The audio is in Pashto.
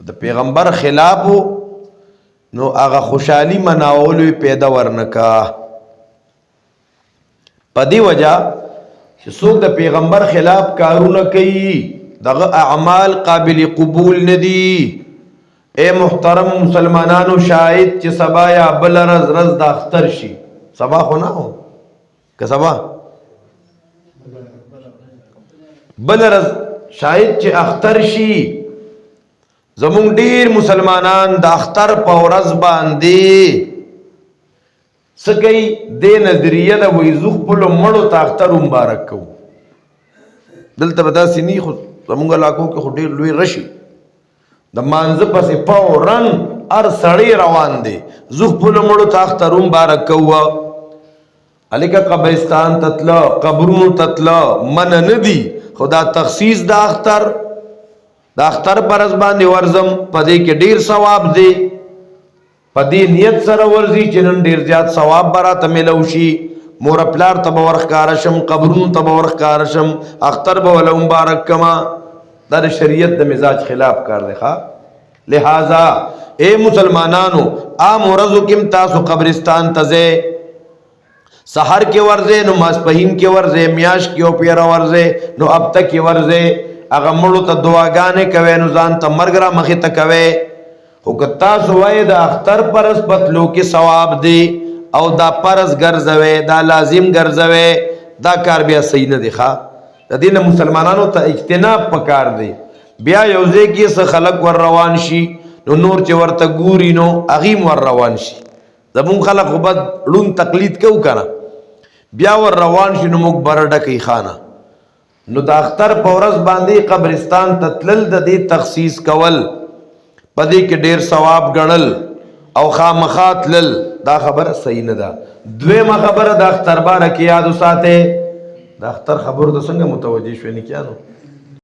د پیغمبر خلاف نو هغه خوشحالي مناولو پیدا ورنکا پدی وجہ چې څوک د پیغمبر خلاف کارونه کوي دغه اعمال قابل قبول ندي. اے محترم مسلمانانو شاهد چې سبا یا بل رز د اختر شي سبا خو نه هو که سبا بل رز شاهد چې اختر شي زمونږ ډیر مسلمانان د اختر په ورځ باندې سګي د نظریه د وېزو خپل مړو ته اختر مبارک کو دلته بدا سینی خو زمونږ علاقو کې ډیر لوی رشي د مانزه پسې فورن ار سړی روان دي زو خپل مړو ته اختر مبارک کو الیکه قبرستان تتلا قبرونو تتلا من ندی خدا تخصیص د اختر پرز باندې ورزم پدې کې ډیر ثواب دی پدې نیت سره ورزي چې نن ډیر زیات ثواب براته ملو شي مور پلار ته ورخ کارشم قبرونو ته ورخ کارشم اختر به ول مبارک کما د شریعت د مزاج خلاف کار دی ښا. لہذا اے مسلمانانو عام ورځو کې تاسو قبرستان ته ځئ سحر کې ورځئ نو ماسپهین کې ورځئ میاش کې او پیرا ورځئ نو اب تک کې ورځئ هغه مړو ته دعاګانې کوي نو ځان ته مرګ را مخې ته کوي خو که تاسو وایئ د اختر پرز پتلو کې ثواب دی او دا پرز ګرځوئ دا لازم ګرځوئ دا کار بیا صحیح نه دی ښا. د دې نه مسلمانانو ته اجتناب پکار دی. بیا یو ځای کې څه خلک ور روان شي نو نور چې ورته ګوري نو هغې ور روان شي زمونږ خلک خو بد ړوند تقلید کوو که نه بیا ور روان شي نو موږ بره ډکوي خانه نو د اختر په ورځ باندې قبرستان ته تلل د دې تخصیص کول پدې کې ډیر ثواب ګڼل او خامخا تلل دا خبره صحیح نه ده. دویمه خبره د اختر باره کې یاد وساتئ د اختر خبرو ته څنګه متوجه شوې نه کیانو